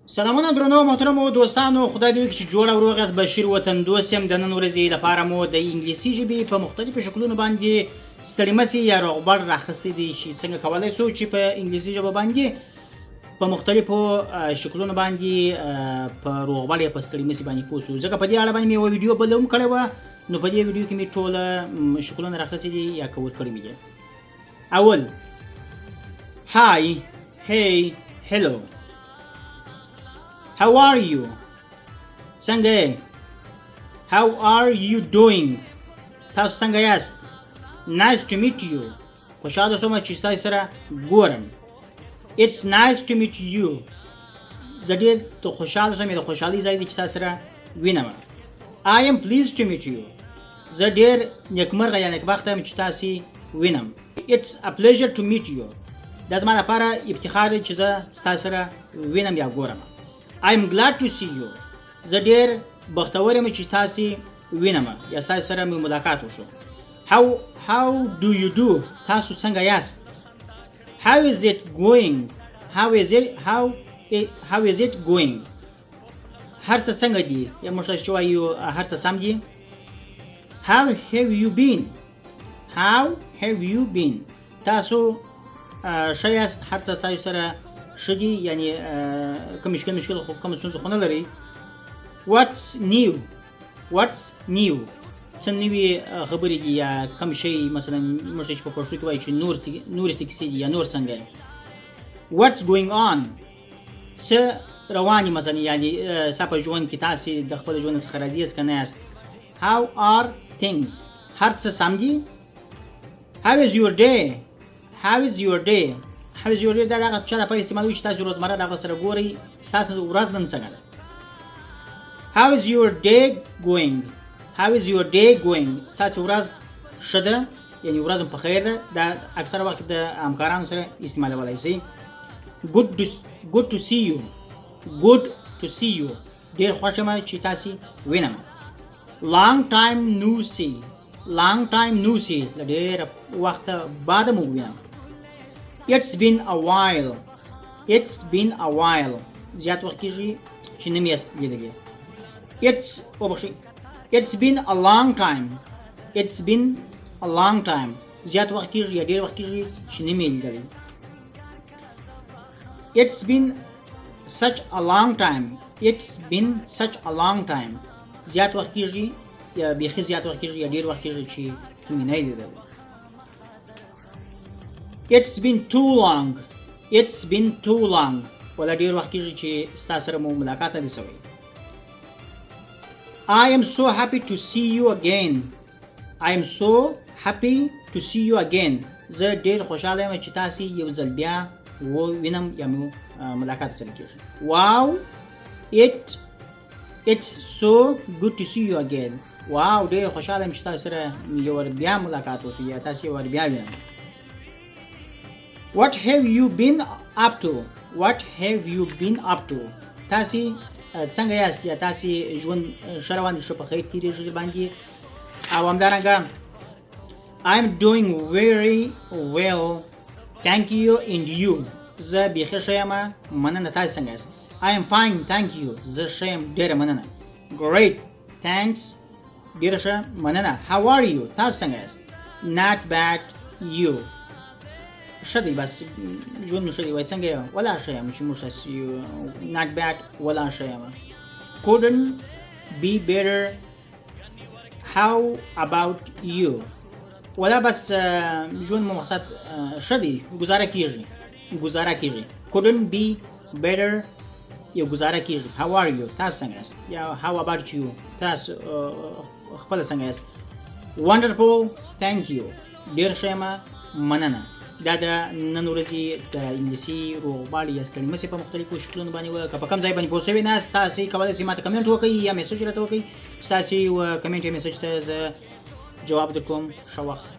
سلامونه درنو محترمو دوستانو، خدای دې وکړي چې جوړ او روغ یاست. بشیر وطندوست یم. د نن ورځې لپاره مو د انګلیسي ژبې په مختلفو شکلونو باندې ستړي مڅي یا روغبړ راخیستی دی چې څنګه کولی شو چې په انګلیسي ژبه باندې په مختلفو شکلونو باندې په روغبړ یا په ستړي مڅي باندې پوه شو. ځکه په دې اړه باندې مې یوه ویډیو بله هم کړې وه، نو په دې ویډیو کې مې ټوله شکلونه راخیستي دي یا کور کړي مې دي. اول هاي، هی، هلو. How are you? څنګه؟ How are you doing? تاسو څنګه یاست؟ Nice to meet you. خوشحاله شوم چې تاسو سره ګورم. It's nice to meet you. زه ډېر خوشحاله شوم، د خوشحالۍ ځای دی چې تاسو سره وینم. I am pleased to meet you. زه ډېر نیکمرغه یا نیکبخته یم چې تاسو وینم. It's a pleasure to meet you. دا زما لپاره افتخار دی چې زه تاسو سره وینم یا ګورم. I'm glad to see you. زه ډېر بختور یم چې تاسو وینم یا تاسو سره مې ملاقات وشو. How do you do? تاسو څنګه یاست؟ How is it going? How is it going? هر څه څنګه دي؟ یا موږ تاسو وایو هر څه سم دي. How have you been? How have you been? تاسو ښه یاست؟ هر څه تاسو سره شدي، یعنی کوم مشکل خو کوم ستونزه خو نه لري. What's new? څه نوي خبرې دي یا کوم شی مثلا موږ چې په پښتو کې وایي چې نور څه کیسې دي یا نور څنګه. What's going on? څه رواني مثلا، یعنی څه په ژوند کې تاسو د خپل ژوند څخه راضي یاست که نه یاست. How are things? هر څه سم دي. How is your day? دا دغه چا لپاره استعمالوي چې تاسو روزمره دغه سره ګورئ ستاسو ورځ نن څنګه ده. How is your day going? ستاسو ورځ ښه ده، یعنی ورځ مو پخیر ده. دا اکثره وخت د همکارانو سره استعمالولی شئ. Good to see you. ډېر خوښ یم چې تاسو وینم. Long time no see. له ډېر وخته بعد مو وینم. It's been a while. زیات وخت کېږي چې نه مې یاست لیدلي. It's been a long time. زیات وخت کېږي یا ډېر وخت کېږي چې نه مې لیدلي. It's been such a long time. زیات وخت کېږي یا بیخي زیات وخت کېږي یا ډېر وخت کېږي چې مې نه لیدلي. It's been too long. ولا ډېر وخت کېږي چې ستا سره مو ملاقات نه دی شوی. I am so happy to see you again. زه ډېر خوشحاله یم چې تاسو یو ځل بیا ووینم یا مو ملاقات سره کېږي. Wow, it's so good to see you again. واو، ډېر خوشحاله یم چې تاسو سره یو ور بیا ملاقات وشو یا تاسو یو ور بیا وینم. What have you been up to? تاسو څنګه یاست یا تاسو ژوند ښه روان دي، ښه په خیر تېرېږي باندې. او همدارنګه I'm doing very well, thank you and you. زه بیخي ښه یم، مننه. تاسو څنګه یاست؟ I am fine, thank you. زه ښه یم، ډېره مننه. Great, thanks. ډېره ښه، مننه. How are you? تاسو څنګه یاست؟ Not bad, you. ښه دی، بس ژوند مې ښه دی. وایي څنګه یم؟ ولا ښه یم چې موږ تاسو not bad ولا ښه یم. Couldn't be better. How about you? ولا بس ژوند مو مقصد ښه دی، ګزاره کېږي. Couldn't be better یا ګزاره کېږي. How are you? تاسو څنګه یاست؟ یا how about you? تاسو خپله څنګه یاست؟ Wonderful, thank you. ډېر ښه یم، مننه. دا د نن ورځې د انګلیسي روغبړ یا ستړي مڅي په مختلفو شکلونو باندې وه. که په کوم ځای باندې پوه شوي ناست، تاسو کولی شئ ماته کمنټ وکړئ یا میسج راته وکړئ. ستاسو کمنټ یا میسج ته زه جواب درکوم. ښه وخت.